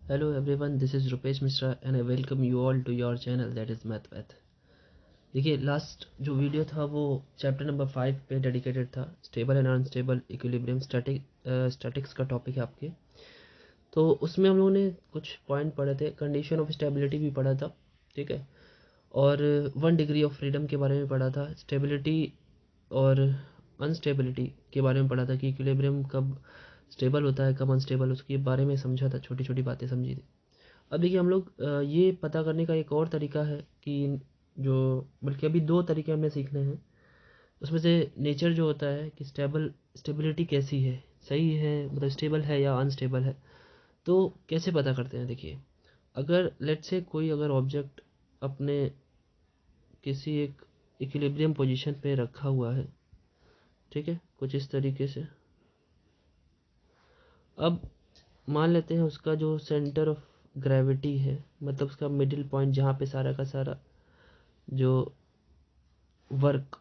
Hello everyone, this is Rupesh Mishra and I welcome you all to your channel that is Math Path। देखिए last जो video था वो chapter number 5 पे dedicated था। Stable and unstable equilibrium statics का topic है आपके। तो उसमें हम लोगों ने कुछ पॉइंट पढ़े थे, कंडीशन ऑफ स्टेबिलिटी भी पढ़ा था, ठीक है, और 1 डिग्री ऑफ फ्रीडम के बारे में पढ़ा था, स्टेबिलिटी और अनस्टेबिलिटी के बारे में पढ़ा था कि इक्विलिब्रियम कब स्टेबल होता है कब अनस्टेबल, उसके बारे में समझा था, छोटी छोटी बातें समझी थी। अब देखिए हम लोग ये पता करने का एक और तरीका है कि जो बल्कि अभी 2 तरीके हमें सीखने हैं। उसमें से नेचर जो होता है कि स्टेबिलिटी कैसी है, सही है, मतलब स्टेबल है या अनस्टेबल है, तो कैसे पता करते हैं। देखिए अगर लेट्स से कोई अगर ऑब्जेक्ट अपने किसी एक इक्विलिब्रियम पोजीशन पे रखा हुआ है, ठीक है, कुछ इस तरीके से। अब मान लेते हैं उसका जो सेंटर ऑफ ग्रेविटी है, मतलब उसका मिडिल पॉइंट जहाँ पे सारा का सारा जो वर्क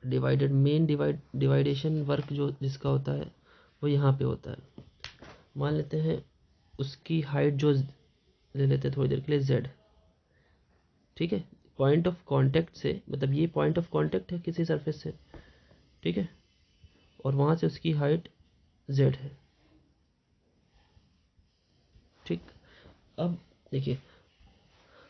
डिवाइडेशन वर्क जो जिसका होता है वो यहाँ पे होता है। मान लेते हैं उसकी हाइट जो ले लेते हैं थोड़ी देर के लिए z, ठीक है, पॉइंट ऑफ कांटेक्ट से, मतलब ये पॉइंट ऑफ कांटेक्ट है किसी सरफेस से, ठीक है, और वहाँ से उसकी हाइट z है, ठीक। अब देखिए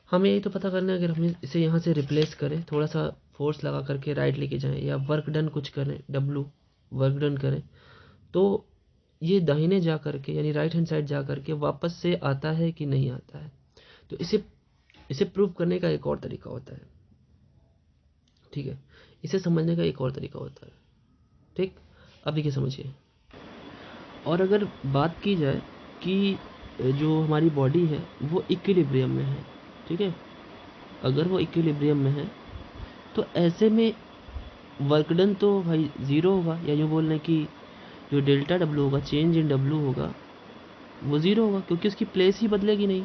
हमें यही तो पता करना है, अगर हम इसे यहाँ से रिप्लेस करें, थोड़ा सा फोर्स लगा करके राइट लेके जाएं या वर्क डन कुछ करें, W वर्क डन करें, तो ये दाहिने जा करके यानी राइट हैंड साइड जा करके वापस से आता है कि नहीं आता है। तो इसे इसे प्रूव करने का एक और तरीका होता है, ठीक है, इसे समझने का एक और तरीका होता है, ठीक। अब देखिए समझिए, और अगर बात की जाए कि जो हमारी बॉडी है वो इक्विलिब्रियम में है, ठीक है, अगर वो इक्विलिब्रियम में है तो ऐसे में वर्क डन तो भाई ज़ीरो होगा, या यूँ बोल रहे हैं कि जो डेल्टा डब्ल्यू होगा, चेंज इन डब्ल्यू होगा, वो ज़ीरो होगा क्योंकि उसकी प्लेस ही बदलेगी नहीं।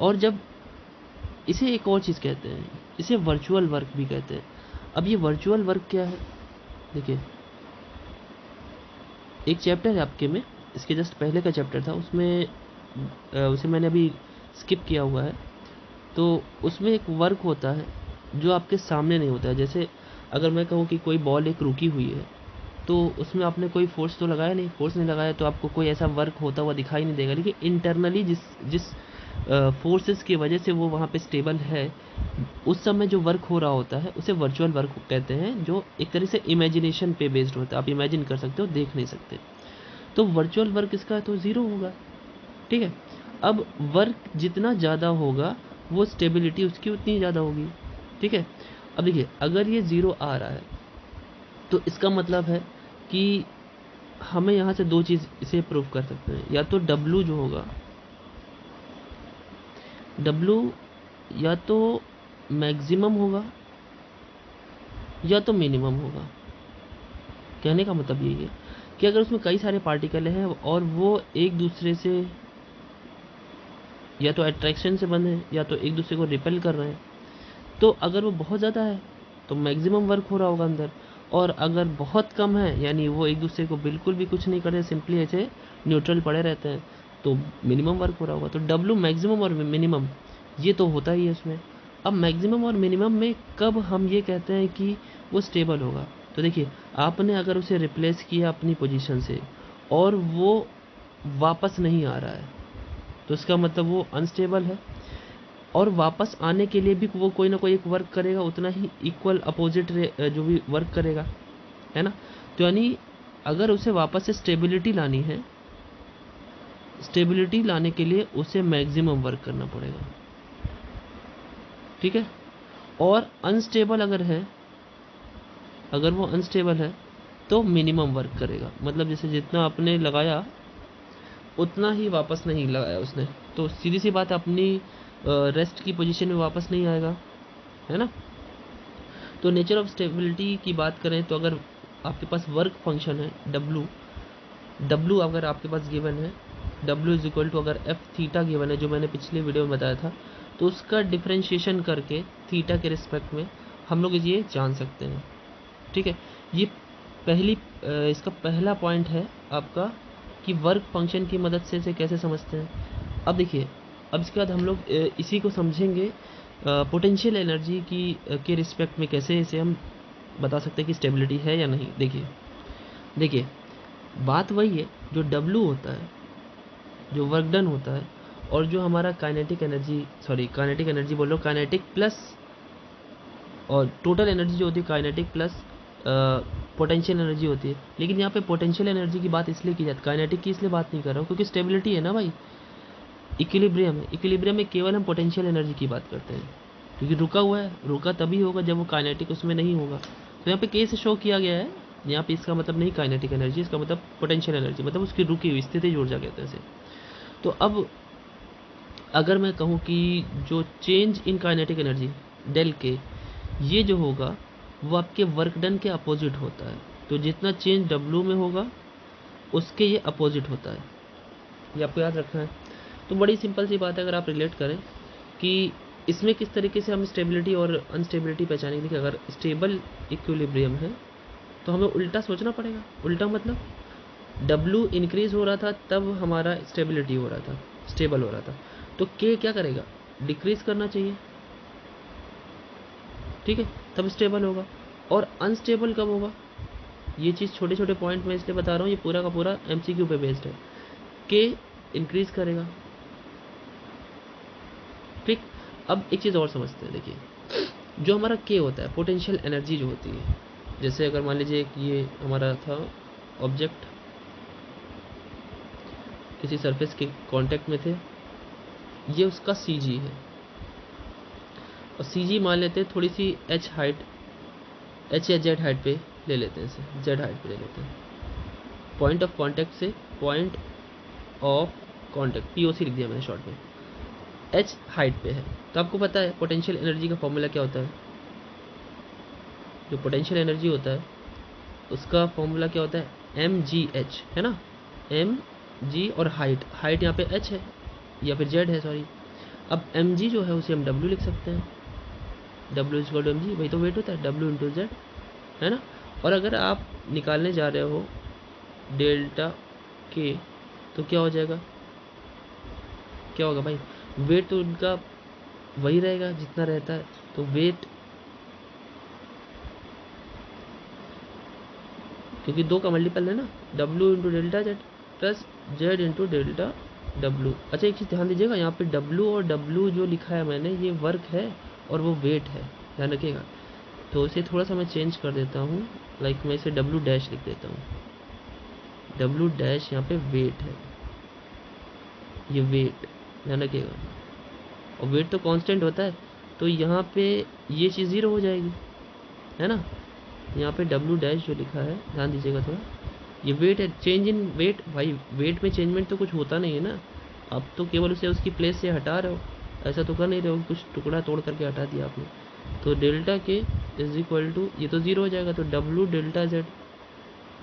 और जब इसे एक और चीज़ कहते हैं, इसे वर्चुअल वर्क भी कहते हैं। अब ये वर्चुअल वर्क क्या है, देखिए एक चैप्टर है आपके में, इसके जस्ट पहले का चैप्टर था, उसमें उसे मैंने अभी स्किप किया हुआ है। तो उसमें एक वर्क होता है जो आपके सामने नहीं होता है। जैसे अगर मैं कहूँ कि कोई बॉल एक रुकी हुई है, तो उसमें आपने कोई फोर्स तो लगाया नहीं, फोर्स नहीं लगाया तो आपको कोई ऐसा वर्क होता हुआ दिखाई नहीं देगा। लेकिन इंटरनली जिस जिस फोर्सेस की वजह से वो वहाँ पे स्टेबल है, उस समय जो वर्क हो रहा होता है उसे वर्चुअल वर्क कहते हैं, जो एक तरह से इमेजिनेशन पे बेस्ड होता है। आप इमेजिन कर सकते हो, देख नहीं सकते। तो वर्चुअल वर्क इसका तो ज़ीरो होगा, ठीक है। अब वर्क जितना ज़्यादा होगा वो स्टेबिलिटी उसकी उतनी ज़्यादा होगी, ठीक है। अब देखिए अगर ये ज़ीरो आ रहा है तो इसका मतलब है कि हमें यहाँ से 2 चीज़ इसे प्रूव कर सकते हैं। या तो W जो होगा, W या तो मैक्सिमम होगा या तो मिनिमम होगा। कहने का मतलब यही है कि अगर उसमें कई सारे पार्टिकल हैं और वो एक दूसरे से या तो अट्रैक्शन से बंधे हैं या तो एक दूसरे को रिपेल कर रहे हैं, तो अगर वो बहुत ज़्यादा है तो मैक्सिमम वर्क हो रहा होगा अंदर, और अगर बहुत कम है यानी वो एक दूसरे को बिल्कुल भी कुछ नहीं करते, सिंपली ऐसे न्यूट्रल पड़े रहते हैं, तो मिनिमम वर्क हो रहा होगा। तो W मैक्सिमम और मिनिमम ये तो होता ही है उसमें। अब मैक्सिमम और मिनिमम में कब हम ये कहते हैं कि वो स्टेबल होगा, तो देखिए आपने अगर उसे रिप्लेस किया अपनी पोजीशन से और वो वापस नहीं आ रहा है, तो इसका मतलब वो अनस्टेबल है। और वापस आने के लिए भी वो कोई ना कोई एक वर्क करेगा, उतना ही इक्वल अपोजिट जो भी वर्क करेगा, है ना। तो यानी अगर उसे वापस से स्टेबिलिटी लानी है, स्टेबिलिटी लाने के लिए उसे मैक्सिमम वर्क करना पड़ेगा, ठीक है। और अनस्टेबल अगर है, अगर वो अनस्टेबल है तो मिनिमम वर्क करेगा, मतलब जैसे जितना आपने लगाया उतना ही वापस नहीं लगाया उसने, तो सीधी सी बात है अपनी रेस्ट की पोजीशन में वापस नहीं आएगा, है ना। तो नेचर ऑफ स्टेबिलिटी की बात करें तो अगर आपके पास वर्क फंक्शन है W अगर आपके पास गिवन है, W इज इक्वल टू अगर एफ थीटा गिवन है, जो मैंने पिछले वीडियो में बताया था, तो उसका डिफ्रेंशिएशन करके थीटा के रिस्पेक्ट में हम लोग ये जान सकते हैं, ठीक है। ये इसका पहला पॉइंट है आपका कि वर्क फंक्शन की मदद से इसे कैसे समझते हैं। अब देखिए, अब इसके बाद हम लोग इसी को समझेंगे पोटेंशियल एनर्जी की के रिस्पेक्ट में कैसे इसे हम बता सकते हैं कि स्टेबिलिटी है या नहीं। देखिए बात वही है, जो W होता है, जो वर्क डन होता है, और जो हमारा काइनेटिक एनर्जी बोल लो, काइनेटिक प्लस और टोटल एनर्जी जो होती है काइनेटिक प्लस पोटेंशियल एनर्जी होती है। लेकिन यहाँ पे पोटेंशियल एनर्जी की बात इसलिए की जाती है, काइनेटिक की इसलिए बात नहीं कर रहा हूँ क्योंकि स्टेबिलिटी है ना भाई, इक्विलिब्रियम है। इक्विलिब्रियम में केवल हम पोटेंशियल एनर्जी की बात करते हैं, क्योंकि रुका हुआ है, रुका तभी होगा जब वो काइनेटिक उसमें नहीं होगा। तो यहाँ पे के से शो किया गया है, यहाँ पे इसका मतलब नहीं काइनेटिक एनर्जी, इसका मतलब पोटेंशियल एनर्जी, मतलब उसकी रुकी हुई स्थिति ऊर्जा कहते हैं इसे। तो अब अगर मैं कहूँ कि जो चेंज इन काइनेटिक एनर्जी डेल के, ये जो होगा वो आपके वर्क डन के अपोजिट होता है। तो जितना चेंज W में होगा उसके ये अपोजिट होता है, ये आपको याद रखना है। तो बड़ी सिंपल सी बात है, अगर आप रिलेट करें कि इसमें किस तरीके से हम स्टेबिलिटी और अनस्टेबिलिटी पहचानेंगे। देखिए, अगर स्टेबल इक्विलिब्रियम है तो हमें उल्टा सोचना पड़ेगा। उल्टा मतलब W इंक्रीज हो रहा था तब हमारा स्टेबिलिटी हो रहा था, स्टेबल हो रहा था। तो K क्या करेगा, डिक्रीज करना चाहिए, ठीक है, तब स्टेबल होगा। और अनस्टेबल कब होगा, ये चीज़ छोटे छोटे पॉइंट में इसलिए बता रहा हूँ, ये पूरा का पूरा MCQ पे बेस्ड है। K इंक्रीज करेगा, ठीक। अब एक चीज़ और समझते हैं, देखिए जो हमारा K होता है, पोटेंशियल एनर्जी जो होती है, जैसे अगर मान लीजिए कि ये हमारा था ऑब्जेक्ट, किसी सरफेस के कांटेक्ट में थे, ये उसका CG है, और CG मान लेते हैं थोड़ी सी H या Z हाइट पे ले लेते हैं, इसे Z हाइट पे ले लेते हैं, पॉइंट ऑफ कांटेक्ट से पॉइंट ऑफ कांटेक्ट POC लिख दिया मैंने शॉर्ट में, H हाइट पे है। तो आपको पता है पोटेंशियल एनर्जी का फॉर्मूला क्या होता है, जो पोटेंशियल एनर्जी होता है उसका फॉर्मूला क्या होता है, mgh, है ना, mg, और हाइट यहाँ पे h है या फिर z है, सॉरी। अब mg जो है उसे हम w लिख सकते हैं, w इक्वल टू mg, वही तो वेट होता है, w इंटू z, है ना। और अगर आप निकालने जा रहे हो डेल्टा k, तो क्या हो जाएगा, क्या होगा भाई, वेट तो उनका वही रहेगा जितना रहता है, तो वेट, क्योंकि दो का मल्टीपल है ना, W into delta Z plus Z into delta W। अच्छा एक चीज़ ध्यान दीजिएगा, यहाँ पे W और W जो लिखा है मैंने, ये वर्क है और वो वेट है, ध्यान रखिएगा। तो इसे थोड़ा सा मैं चेंज कर देता हूँ, लाइक मैं इसे W डैश लिख देता हूँ, W डैश यहाँ पे वेट है, ये वेट, ध्यान रखिएगा। और वेट तो कांस्टेंट होता है, तो यहाँ पे ये चीज़ 0 हो जाएगी, है ना। यहाँ पे W डैश जो लिखा है, ध्यान दीजिएगा थोड़ा, ये वेट है, चेंज इन वेट। भाई वेट में चेंजमेंट तो कुछ होता नहीं है ना, आप तो केवल उसे उसकी प्लेस से हटा रहे हो, ऐसा तो कर नहीं रहे हो कुछ टुकड़ा तोड़ करके हटा दिया आपने। तो डेल्टा के इज इक्वल टू, ये तो 0 हो जाएगा, तो W डेल्टा Z।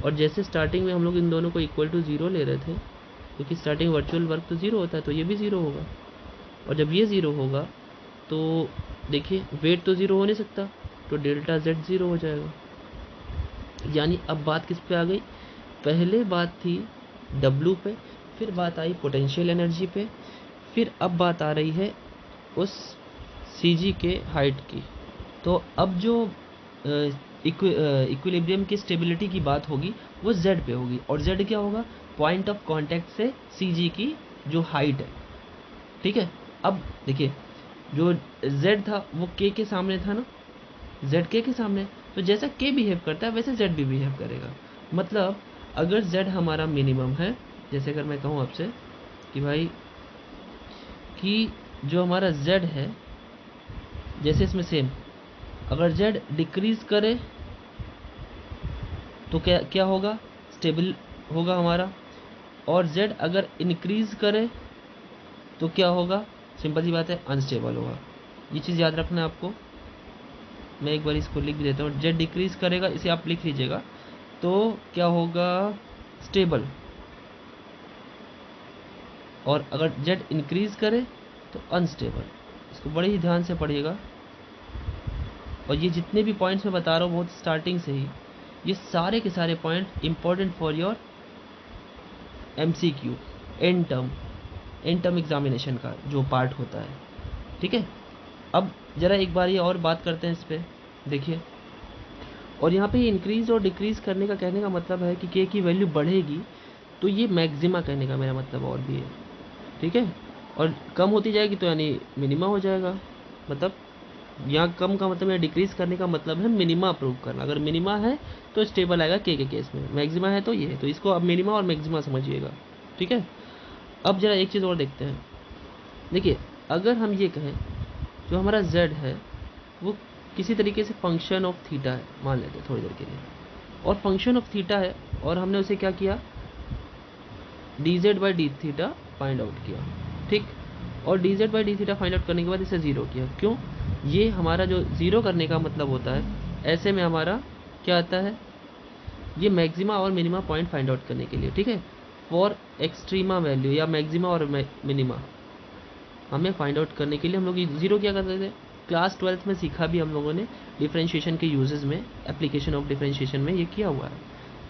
और जैसे स्टार्टिंग में हम लोग इन दोनों को इक्वल टू 0 ले रहे थे, क्योंकि स्टार्टिंग वर्चुअल वर्क तो 0 होता है, तो ये भी 0 होगा। और जब ये 0 होगा तो देखिए वेट तो 0 हो नहीं सकता, तो डेल्टा Z 0 हो जाएगा। यानी अब बात किस पे आ गई, पहले बात थी W पे, फिर बात आई पोटेंशियल एनर्जी पे, फिर अब बात आ रही है उस CG के हाइट की। तो अब जो इक्विलिब्रियम की स्टेबिलिटी की बात होगी वो Z पे होगी, और Z क्या होगा, पॉइंट ऑफ कांटेक्ट से CG की जो हाइट है, ठीक है। अब देखिए जो Z था वो K के सामने था ना, Z K के सामने, तो जैसा K बिहेव करता है वैसे Z भी बिहेव करेगा। मतलब अगर Z हमारा मिनिमम है, जैसे अगर मैं कहूँ आपसे कि भाई कि जो हमारा Z है, जैसे इसमें सेम, अगर Z डिक्रीज करे तो क्या क्या होगा, स्टेबल होगा हमारा, और Z अगर इंक्रीज करे तो क्या होगा, सिंपल सी बात है, अनस्टेबल होगा। ये चीज़ याद रखना है आपको। मैं एक बार इसको लिख भी देता हूँ, Z डिक्रीज करेगा, इसे आप लिख लीजिएगा, तो क्या होगा, स्टेबल। और अगर Z इंक्रीज करे तो अनस्टेबल। इसको बड़े ही ध्यान से पढ़िएगा। और ये जितने भी पॉइंट्स मैं बता रहा हूँ बहुत स्टार्टिंग से ही, ये सारे के सारे point important for your MCQ and term examination का जो पार्ट होता है, ठीक है। अब ज़रा एक बार ये और बात करते हैं इस पर, देखिए। और यहाँ पे इंक्रीज़ और डिक्रीज़ करने का कहने का मतलब है कि के की वैल्यू बढ़ेगी तो ये मैक्सिमा कहने का मेरा मतलब और भी है, ठीक है। और कम होती जाएगी तो यानी मिनिमा हो जाएगा। मतलब यहाँ कम का मतलब यहाँ डिक्रीज़ करने का मतलब है मिनिमा प्रूव करना। अगर मिनिमा है तो स्टेबल आएगा के केस में, मैक्सिमा है तो ये है। तो इसको अब मिनिमा और मैक्सिमा समझिएगा, ठीक है। अब जरा एक चीज़ और देखते हैं। देखिए, अगर हम ये कहें जो हमारा z है वो किसी तरीके से फंक्शन ऑफ थीटा है, मान लेते हैं थोड़ी देर के लिए, और फंक्शन ऑफ थीटा है और हमने उसे क्या किया, dz/d थीटा फाइंड आउट किया, ठीक। और dz/d थीटा फाइंड आउट करने के बाद इसे ज़ीरो किया। क्यों? ये हमारा जो ज़ीरो करने का मतलब होता है, ऐसे में हमारा क्या आता है, ये मैक्सिमा और मिनिमा पॉइंट फाइंड आउट करने के लिए, ठीक है। फॉर एक्सट्रीमा वैल्यू या मैक्सिमा और मिनिमा हमें फाइंड आउट करने के लिए हम लोग ज़ीरो क्या करते थे, क्लास 12th में सीखा भी हम लोगों ने डिफरेंशिएशन के यूजेस में, एप्लीकेशन ऑफ डिफरेंशिएशन में ये किया हुआ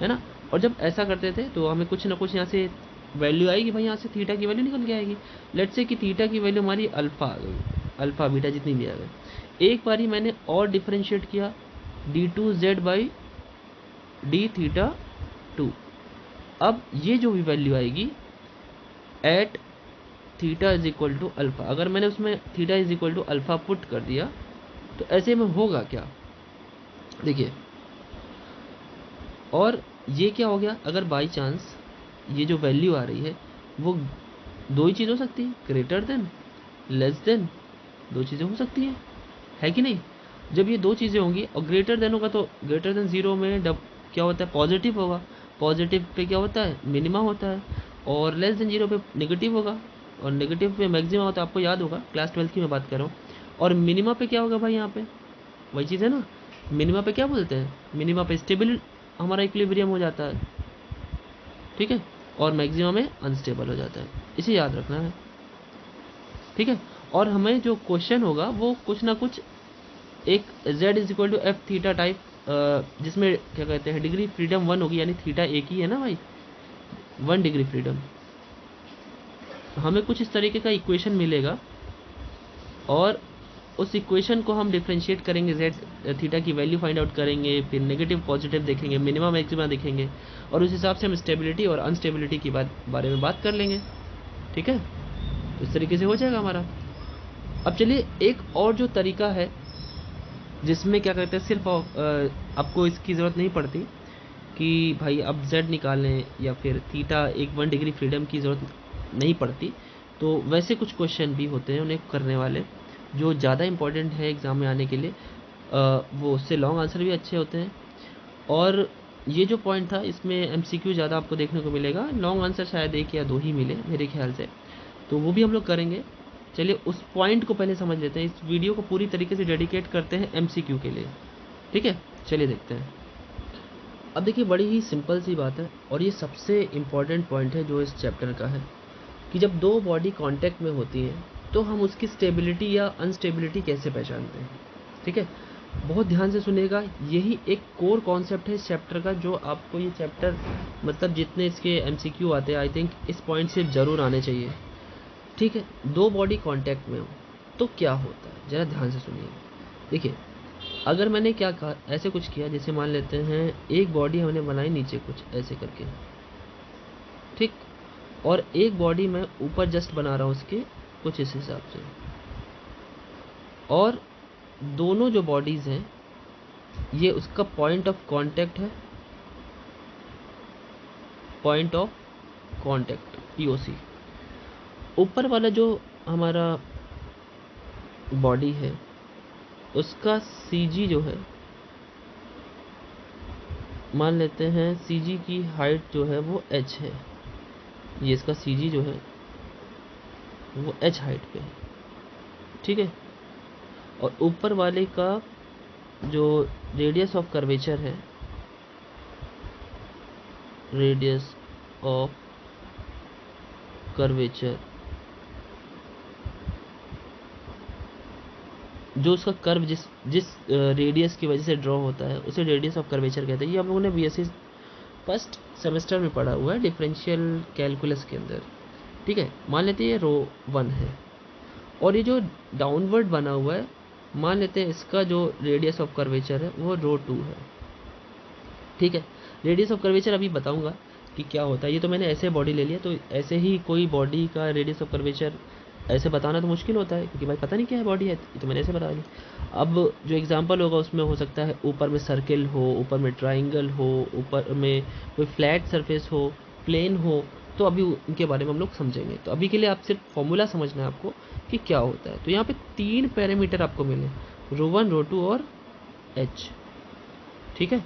है ना। और जब ऐसा करते थे तो हमें कुछ ना कुछ यहाँ से वैल्यू आएगी भाई, यहाँ से थीटा की वैल्यू निकल के आएगी। लेट्स से कि थीटा की वैल्यू हमारी अल्फ़ा आ गई, अल्फ़ा बीटा जितनी भी आ गई। एक बारी मैंने और डिफरेंशिएट किया d2z/d थीटा 2। अब ये जो भी वैल्यू आएगी at theta is equal to alpha, अगर मैंने उसमें theta is equal to alpha put कर दिया तो ऐसे में होगा क्या, देखिए। और ये क्या हो गया, अगर बाई चांस ये जो वैल्यू आ रही है वो दो ही चीज़ हो सकती है, ग्रेटर देन, लेस देन, दो चीज़ें हो सकती हैं, है कि नहीं। जब ये दो चीज़ें होंगी और ग्रेटर देन होगा तो ग्रेटर देन ज़ीरो में क्या होता है, पॉजिटिव होगा। पॉजिटिव पे क्या होता है, मिनिमा होता है। और लेस देन जीरो पे नेगेटिव होगा, और नेगेटिव पे मैक्सिमा होता है, आपको याद होगा, क्लास 12th की मैं बात कर रहा हूँ। और मिनिमा पे क्या होगा भाई, यहाँ पे वही चीज़ है ना, मिनिमा पे क्या बोलते हैं, मिनिमा पे स्टेबल हमारा इक्विलिब्रियम हो जाता है, ठीक है। और मैक्सिमा में अनस्टेबल हो जाता है, इसे याद रखना है, ठीक है। और हमें जो क्वेश्चन होगा वो कुछ ना कुछ एक z is equal to F theta type, जिसमें क्या कहते हैं डिग्री फ्रीडम 1 होगी, यानी थीटा एक ही है ना भाई, 1 डिग्री फ्रीडम। हमें कुछ इस तरीके का इक्वेशन मिलेगा और उस इक्वेशन को हम डिफ्रेंशिएट करेंगे, z थीटा की वैल्यू फाइंड आउट करेंगे, फिर नेगेटिव पॉजिटिव देखेंगे, मिनिमा मैक्सिमा देखेंगे, और उस हिसाब से हम स्टेबिलिटी और अनस्टेबिलिटी की बारे में बात कर लेंगे, ठीक है। तो इस तरीके से हो जाएगा हमारा। अब चलिए एक और जो तरीका है जिसमें क्या कहते हैं सिर्फ आपको इसकी ज़रूरत नहीं पड़ती कि भाई अब z निकालें या फिर थीटा एक 1 डिग्री फ्रीडम की ज़रूरत नहीं पड़ती। तो वैसे कुछ क्वेश्चन भी होते हैं उन्हें करने वाले जो ज़्यादा इंपॉर्टेंट है एग्ज़ाम में आने के लिए, वो उससे लॉन्ग आंसर भी अच्छे होते हैं। और ये जो पॉइंट था इसमें MCQ ज़्यादा आपको देखने को मिलेगा, लॉन्ग आंसर शायद एक या दो ही मिले मेरे ख्याल से, तो वो भी हम लोग करेंगे। चलिए उस पॉइंट को पहले समझ लेते हैं, इस वीडियो को पूरी तरीके से डेडिकेट करते हैं MCQ के लिए, ठीक है। चलिए देखते हैं। अब देखिए बड़ी ही सिंपल सी बात है और ये सबसे इम्पॉर्टेंट पॉइंट है जो इस चैप्टर का है कि जब दो बॉडी कांटेक्ट में होती हैं तो हम उसकी स्टेबिलिटी या अनस्टेबिलिटी कैसे पहचानते हैं, ठीक है। बहुत ध्यान से सुनिएगा, यही एक कोर कॉन्सेप्ट है इस चैप्टर का, जो आपको ये चैप्टर मतलब जितने इसके MCQ आते हैं आई थिंक इस पॉइंट से ज़रूर आने चाहिए, ठीक है। दो बॉडी कांटेक्ट में हो तो क्या होता है, ज़रा ध्यान से सुनिए। देखिए अगर मैंने क्या कहा, ऐसे कुछ किया, जैसे मान लेते हैं एक बॉडी हमने बनाई नीचे कुछ ऐसे करके, ठीक, और एक बॉडी मैं ऊपर जस्ट बना रहा हूँ उसके कुछ इस हिसाब से, और दोनों जो बॉडीज़ हैं ये उसका पॉइंट ऑफ कांटेक्ट है, पॉइंट ऑफ कांटेक्ट POC। ऊपर वाला जो हमारा बॉडी है उसका CG जो है, मान लेते हैं CG की हाइट जो है वो h है, ये इसका CG जो है वो h हाइट पे है, ठीक है। और ऊपर वाले का जो रेडियस ऑफ कर्वेचर है, रेडियस ऑफ कर्वेचर, जो उसका कर्व जिस रेडियस की वजह से ड्रॉ होता है उसे रेडियस ऑफ कर्वेचर कहते हैं। ये हम लोगों ने BSc फर्स्ट सेमेस्टर में पढ़ा हुआ है डिफरेंशियल कैलकुलस के अंदर, ठीक है। मान लेते हैं ये रो 1 है और ये जो डाउनवर्ड बना हुआ है, मान लेते हैं इसका जो रेडियस ऑफ कर्वेचर है वो रो 2 है, ठीक है। रेडियस ऑफ कर्वेचर अभी बताऊंगा कि क्या होता है। ये तो मैंने ऐसे बॉडी ले लिया, तो ऐसे ही कोई बॉडी का रेडियस ऑफ कर्वेचर ऐसे बताना तो मुश्किल होता है, क्योंकि भाई पता नहीं क्या है बॉडी है, ये तो मैंने ऐसे बता दिया। अब जो एग्जांपल होगा उसमें हो सकता है ऊपर में सर्किल हो, ऊपर में ट्राइंगल हो, ऊपर में कोई फ्लैट सरफेस हो, प्लेन हो, तो अभी उनके बारे में हम लोग समझेंगे। तो अभी के लिए आप सिर्फ फॉर्मूला समझना है आपको कि क्या होता है। तो यहाँ पे 3 पैरामीटर आपको मिले, रो 1, रो 2 और एच, ठीक है।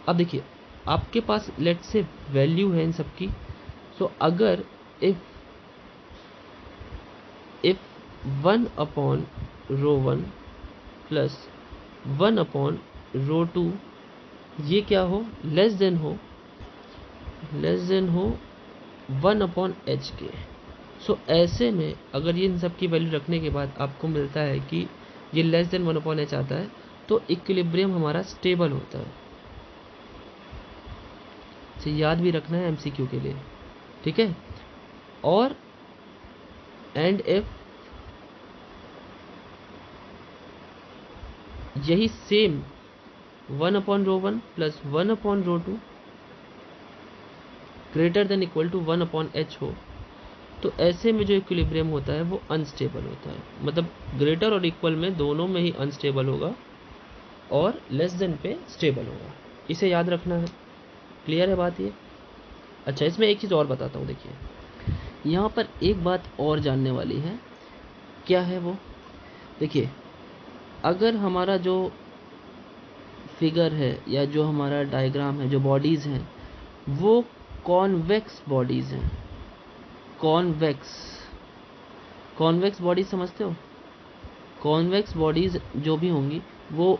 अब देखिए आपके पास लेट से वैल्यू है इन सब की। सो अगर if 1 upon rho 1 plus 1 upon rho 2 ये क्या हो, लेस देन हो 1 अपॉन एच के। सो ऐसे में अगर ये इन सब की वैल्यू रखने के बाद आपको मिलता है कि ये लेस देन 1 अपॉन एच आता है, तो इक्विलिब्रियम हमारा स्टेबल होता है। इसे याद भी रखना है एमसीक्यू के लिए, ठीक है। और एंड इफ यही same 1 upon rho 1 plus 1 upon rho 2 greater than equal to 1 upon H हो, तो ऐसे में जो इक्विलिब्रियम होता है वो अनस्टेबल होता है। मतलब ग्रेटर और इक्वल में दोनों में ही अनस्टेबल होगा और लेस देन पे स्टेबल होगा। इसे याद रखना है। क्लियर है बात ये? अच्छा, इसमें एक चीज़ और बताता हूँ। देखिए यहाँ पर एक बात और जानने वाली है, क्या है वो? देखिए अगर हमारा जो फिगर है या जो हमारा डायग्राम है, जो बॉडीज़ हैं, वो कॉन्वेक्स बॉडीज़ हैं। कॉन्वेक्स बॉडीज समझते हो? कॉन्वेक्स बॉडीज जो भी होंगी वो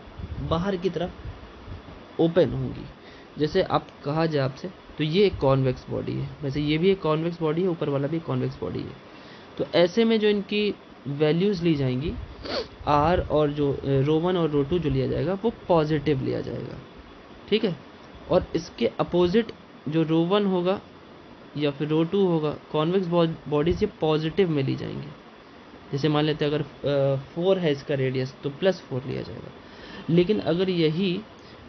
बाहर की तरफ ओपन होंगी। जैसे आप कहा जाए आपसे, तो ये एक कॉन्वेक्स बॉडी है, वैसे ये भी एक कॉन्वेक्स बॉडी है, ऊपर वाला भी कॉन्वेक्स बॉडी है। तो ऐसे में जो इनकी वैल्यूज़ ली जाएंगी, आर और जो रो 1 और रो 2 जो लिया जाएगा वो पॉजिटिव लिया जाएगा, ठीक है। और इसके अपोजिट जो रो 1 होगा या फिर रो 2 होगा, कॉन्वेक्स बॉडीज ये पॉजिटिव में ली जाएंगे। जैसे मान लेते हैं अगर 4 है इसका रेडियस, तो +4 लिया जाएगा। लेकिन अगर यही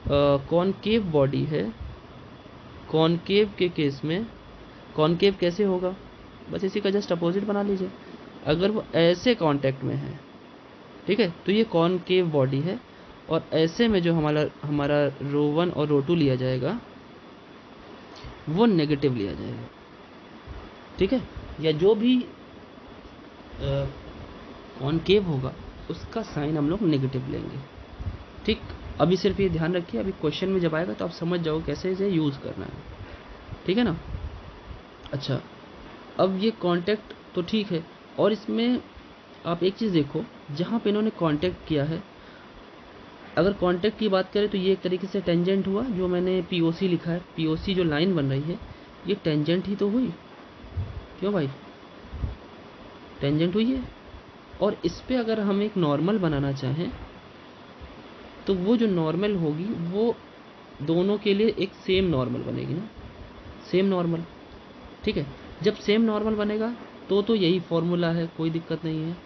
कॉनकेव बॉडी है, कॉनकेव के केस में कॉनकेव कैसे होगा, बस इसी का जस्ट अपोजिट बना लीजिए। अगर वो ऐसे कांटेक्ट में है, ठीक है, तो ये कॉनकेव बॉडी है। और ऐसे में जो हमारा रो 1 और रो 2 लिया जाएगा वो नेगेटिव लिया जाएगा, ठीक है। या जो भी कॉनकेव होगा उसका साइन हम लोग नेगेटिव लेंगे, ठीक। अभी सिर्फ ये ध्यान रखिए, अभी क्वेश्चन में जब आएगा तो आप समझ जाओ कैसे इसे यूज़ करना है, ठीक है ना। अच्छा, अब ये कांटेक्ट तो ठीक है, और इसमें आप एक चीज़ देखो, जहाँ पे इन्होंने कांटेक्ट किया है, अगर कांटेक्ट की बात करें तो ये एक तरीके से टेंजेंट हुआ। जो मैंने पीओसी लिखा है, पीओसी जो लाइन बन रही है ये टेंजेंट ही तो हुई, क्यों भाई, टेंजेंट हुई है। और इस पे अगर हम एक नॉर्मल बनाना चाहें तो वो जो नॉर्मल होगी वो दोनों के लिए एक सेम नॉर्मल बनेगी ना, सेम नॉर्मल, ठीक है। जब सेम नॉर्मल बनेगा तो यही फॉर्मूला है, कोई दिक्कत नहीं है।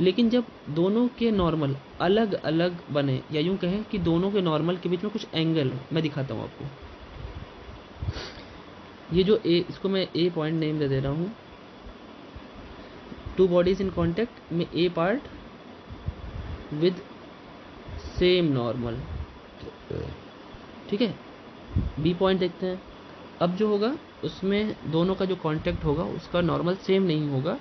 लेकिन जब दोनों के नॉर्मल अलग अलग बने, या यूं कहें कि दोनों के नॉर्मल के बीच में कुछ एंगल हो, मैं दिखाता हूँ आपको। ये जो ए, इसको मैं ए पॉइंट नेम दे रहा हूँ। 2 बॉडीज इन कॉन्टेक्ट में ए पार्ट विद सेम नॉर्मल, ठीक है। बी पॉइंट देखते हैं। अब जो होगा उसमें दोनों का जो कांटेक्ट होगा उसका नॉर्मल सेम नहीं होगा,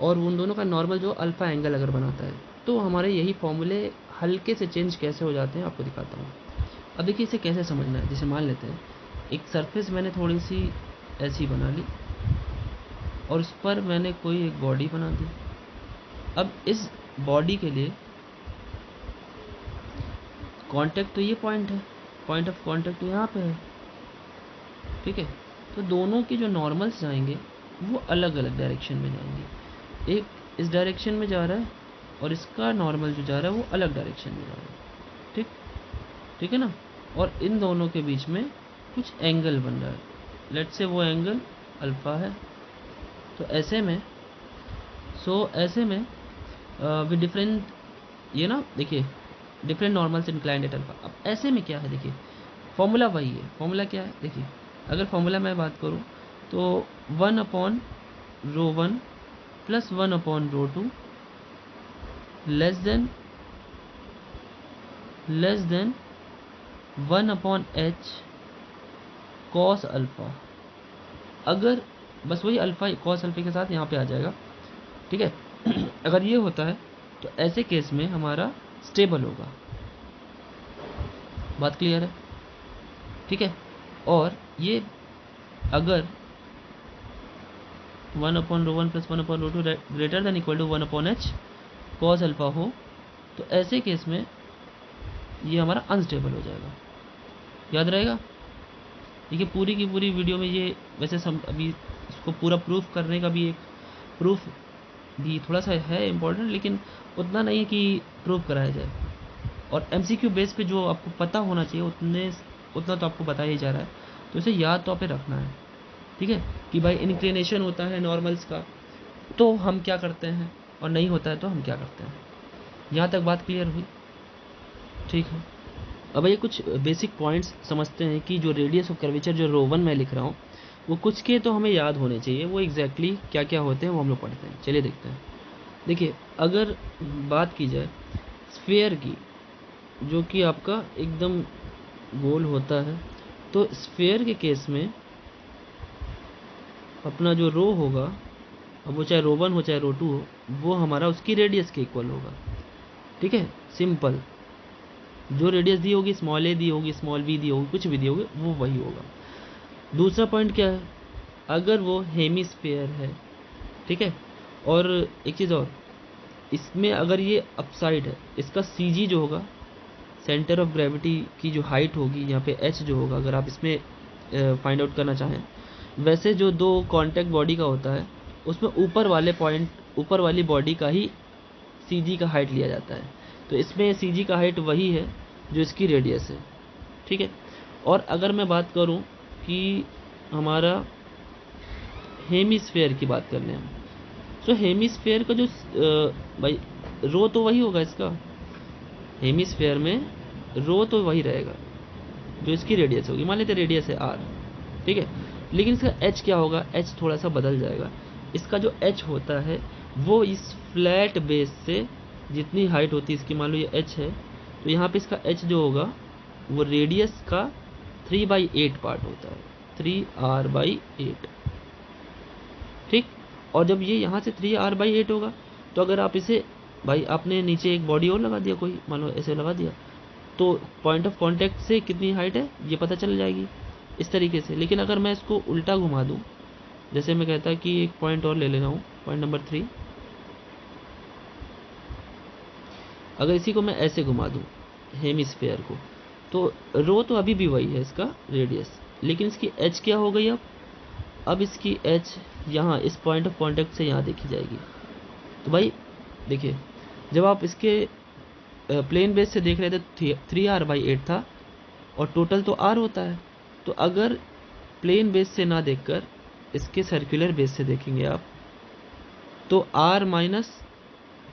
और उन दोनों का नॉर्मल जो अल्फा एंगल अगर बनाता है, तो हमारे यही फॉर्मूले हल्के से चेंज कैसे हो जाते हैं आपको दिखाता हूँ। अब देखिए इसे कैसे समझना है। जैसे मान लेते हैं एक सरफेस मैंने थोड़ी सी ऐसी बना ली और उस पर मैंने कोई एक बॉडी बना दी। अब इस बॉडी के लिए कांटेक्ट तो ये पॉइंट है, पॉइंट ऑफ कांटेक्ट तो यहाँ पे है, ठीक है। तो दोनों के जो नॉर्मल्स जाएंगे वो अलग अलग डायरेक्शन में जाएंगे। एक इस डायरेक्शन में जा रहा है और इसका नॉर्मल जो जा रहा है वो अलग डायरेक्शन में जा रहा है, ठीक, ठीक है ना। और इन दोनों के बीच में कुछ एंगल बन रहा है, लेट्स से वो एंगल अल्फ़ा है। तो ऐसे में ऐसे में विद डिफरेंट, ये ना देखिए, different normals inclined at alpha. अब ऐसे में क्या है, देखिए फॉर्मूला वही है। फॉर्मूला क्या है, देखिए अगर फॉर्मूला मैं बात करूँ तो 1/ρ1 plus 1/ρ2 less than 1/h cos alpha. अगर बस वही अल्फ़ा कॉस अल्फ़ा के साथ यहाँ पे आ जाएगा, ठीक है। अगर ये होता है तो ऐसे केस में हमारा स्टेबल होगा। बात क्लियर है, ठीक है। और ये अगर 1/ρ1 plus 1/ρ2 greater than equal to 1/h cos alpha हो, तो ऐसे केस में ये हमारा अनस्टेबल हो जाएगा। याद रहेगा। देखिए पूरी की पूरी वीडियो में ये वैसे अभी इसको पूरा प्रूफ करने का भी एक प्रूफ भी थोड़ा सा है इम्पोर्टेंट, लेकिन उतना नहीं है कि प्रूफ कराया जाए। और MCQ बेस पे जो आपको पता होना चाहिए उतना तो आपको बताया ही जा रहा है, तो इसे याद तो पे रखना है, ठीक है। कि भाई इंक्लिनेशन होता है नॉर्मल्स का, तो हम क्या करते हैं, और नहीं होता है तो हम क्या करते हैं। यहाँ तक बात क्लियर हुई, ठीक है। अब ये कुछ बेसिक पॉइंट्स समझते हैं कि जो रेडियस ऑफ कर्वेचर जो ρ1 मैं लिख रहा हूँ, वो कुछ के तो हमें याद होने चाहिए, वो एग्जैक्टली क्या क्या होते हैं वो हम लोग पढ़ते हैं। चलिए देखते हैं। देखिए अगर बात की जाए स्फीयर की, जो कि आपका एकदम गोल होता है, तो स्फीयर के केस में अपना जो रो होगा, अब वो चाहे ρ1 हो चाहे ρ2 हो, वो हमारा उसकी रेडियस के इक्वल होगा, ठीक है। सिंपल, जो रेडियस दी होगी, स्मॉल ए दी होगी, स्मॉल बी दी होगी, कुछ भी दी होगी, वो वही होगा। दूसरा पॉइंट क्या है, अगर वो हेमिस्फीयर है, ठीक है। और एक चीज़ और, इसमें अगर ये अपसाइड है, इसका CG जो होगा, सेंटर ऑफ ग्रेविटी की जो हाइट होगी, यहाँ पे h जो होगा, अगर आप इसमें फाइंड आउट करना चाहें, वैसे जो दो कॉन्टैक्ट बॉडी का होता है, उसमें ऊपर वाली बॉडी का ही CG का हाइट लिया जाता है। तो इसमें CG का हाइट वही है जो इसकी रेडियस है, ठीक है। और अगर मैं बात करूं कि हमारा हेमिस्फीयर की बात कर लें हम, तो हेमिस्फीयर का जो भाई रो तो वही होगा इसका, हेमिस्फीयर में रो तो वही रहेगा जो इसकी रेडियस होगी। मान लेते रेडियस है r, ठीक है। लेकिन इसका h क्या होगा, h थोड़ा सा बदल जाएगा। इसका जो h होता है वो इस फ्लैट बेस से जितनी हाइट होती है इसकी, मान लो ये h है, तो यहाँ पे इसका h जो होगा वो रेडियस का 3/8 पार्ट होता है, 3r/8, ठीक। और जब ये यहाँ से 3r/8 होगा, तो अगर आप इसे, भाई आपने नीचे एक बॉडी और लगा दिया, कोई मान लो ऐसे लगा दिया, तो पॉइंट ऑफ कांटेक्ट से कितनी हाइट है ये पता चल जाएगी इस तरीके से। लेकिन अगर मैं इसको उल्टा घुमा दूं, जैसे मैं कहता कि एक पॉइंट और ले ले रहा हूँ, पॉइंट नंबर 3, अगर इसी को मैं ऐसे घुमा दूं हेमिस्फीयर को, तो रो तो अभी भी वही है इसका रेडियस, लेकिन इसकी h क्या हो गई अब इसकी h यहाँ इस पॉइंट ऑफ कांटेक्ट से यहाँ देखी जाएगी। तो भाई देखिए, जब आप इसके प्लेन बेस से देख रहे थे 3r/8 था, और टोटल तो r होता है। तो अगर प्लेन बेस से ना देखकर इसके सर्कुलर बेस से देखेंगे आप, तो r माइनस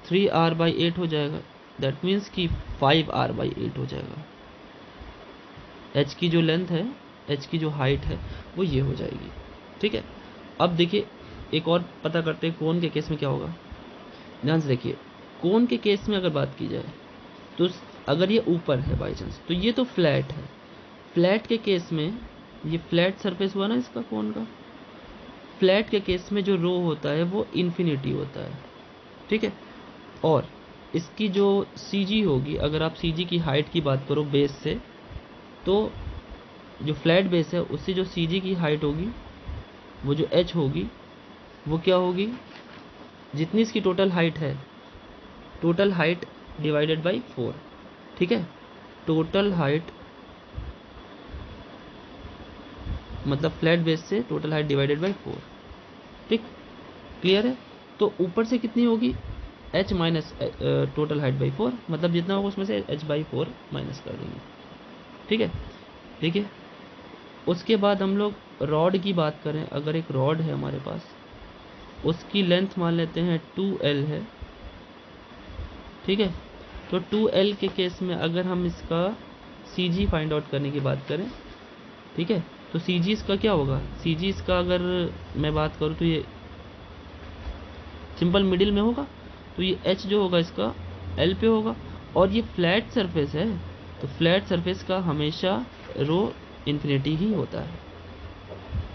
3r/8 हो जाएगा। दैट मीन्स कि 5r/8 हो जाएगा। h की जो लेंथ है, h की जो हाइट है, वो ये हो जाएगी, ठीक है। अब देखिए एक और पता करते हैं कोन के केस में क्या होगा। ध्यान से देखिए, कोन के केस में अगर बात की जाए, तो अगर ये ऊपर है बाई चांस, तो ये तो फ्लैट है। फ्लैट के केस में, ये फ्लैट सरफेस हुआ ना इसका कोन का, फ्लैट के केस में जो रो होता है वो इन्फिनिटी होता है, ठीक है। और इसकी जो CG होगी, अगर आप CG की हाइट की बात करो बेस से, तो जो फ्लैट बेस है उससे जो CG की हाइट होगी, वो जो h होगी, वो क्या होगी, जितनी इसकी टोटल हाइट है, टोटल हाइट डिवाइडेड बाई 4, ठीक है। टोटल हाइट मतलब फ्लैट बेस से टोटल हाइट डिवाइडेड बाई 4, ठीक, क्लियर है। तो ऊपर से कितनी होगी, h minus total height by 4, मतलब जितना होगा उसमें से h/4 माइनस कर देंगे, ठीक है। देखिए उसके बाद हम लोग रॉड की बात करें, अगर एक रॉड है हमारे पास, उसकी लेंथ मान लेते हैं 2L है, ठीक है। तो 2L के केस में अगर हम इसका CG फाइंड आउट करने की बात करें, ठीक है, तो CG इसका क्या होगा, CG इसका अगर मैं बात करूँ तो ये सिंपल मिडिल में होगा, तो ये H जो होगा इसका L पे होगा, और ये फ्लैट सरफेस है, तो फ्लैट सरफेस का हमेशा रो इन्फिनिटी ही होता है।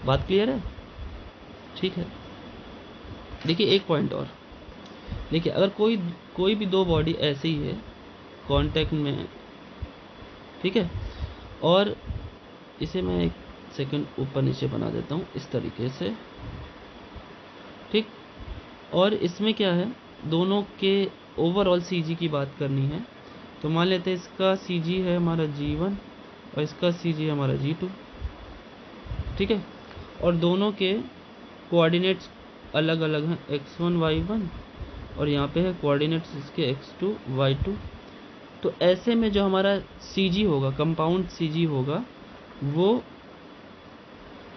बात क्लियर है? ठीक है। देखिए एक पॉइंट और, देखिए अगर कोई भी दो बॉडी ऐसे ही है कांटेक्ट में, ठीक है, और इसे मैं एक सेकंड ऊपर नीचे बना देता हूँ इस तरीके से, ठीक। और इसमें क्या है, दोनों के ओवरऑल CG की बात करनी है, तो मान लेते हैं इसका CG है हमारा G1 और इसका CG है हमारा G2, ठीक है। और दोनों के कोऑर्डिनेट्स अलग अलग हैं, x1 y1, और यहाँ पे है कोऑर्डिनेट्स इसके x2 y2। तो ऐसे में जो हमारा CG होगा, कंपाउंड CG होगा, वो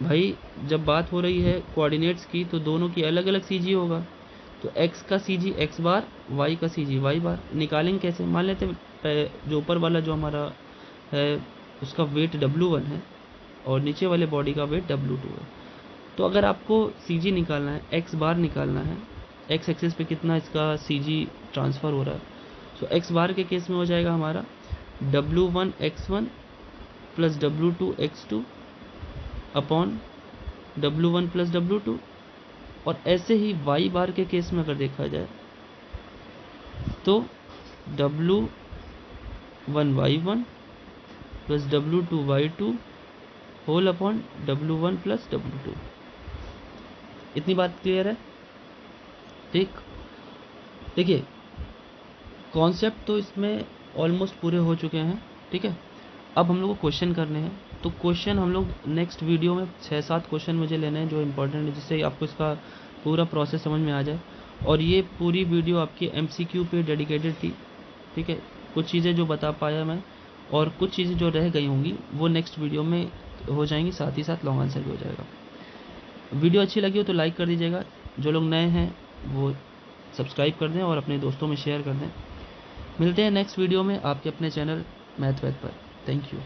भाई जब बात हो रही है कोऑर्डिनेट्स की तो दोनों की अलग अलग CG होगा। तो x का CG x बार, y का CG y बार। निकालेंगे कैसे, मान लेते हैं जो ऊपर वाला जो हमारा है उसका वेट W1 है और नीचे वाले बॉडी का वेट W2 है। तो अगर आपको CG निकालना है, x बार निकालना है, x एक्सिस पे कितना इसका CG ट्रांसफ़र हो रहा है, तो x बार के केस में हो जाएगा हमारा W1 x1 plus W2 x2 upon W1 plus W2। और ऐसे ही y बार के केस में अगर देखा जाए तो W1 y1 plus W2 y2 whole upon W1 plus W2। इतनी बात क्लियर है? ठीक। देखिए कॉन्सेप्ट तो इसमें ऑलमोस्ट पूरे हो चुके हैं, ठीक है। अब हम लोग को क्वेश्चन करने हैं, तो क्वेश्चन हम लोग नेक्स्ट वीडियो में 6-7 क्वेश्चन मुझे लेने हैं जो इम्पोर्टेंट है, जिससे आपको इसका पूरा प्रोसेस समझ में आ जाए। और ये पूरी वीडियो आपकी MCQ पे डेडिकेटेड थी, ठीक है। कुछ चीज़ें जो बता पाया मैं, और कुछ चीज़ें जो रह गई होंगी वो नेक्स्ट वीडियो में हो जाएंगी, साथ ही साथ लॉन्ग आंसर भी हो जाएगा। वीडियो अच्छी लगी हो तो लाइक कर दीजिएगा, जो लोग नए हैं वो सब्सक्राइब कर दें और अपने दोस्तों में शेयर कर दें। मिलते हैं नेक्स्ट वीडियो में आपके अपने चैनल मैथ पर। Thank you.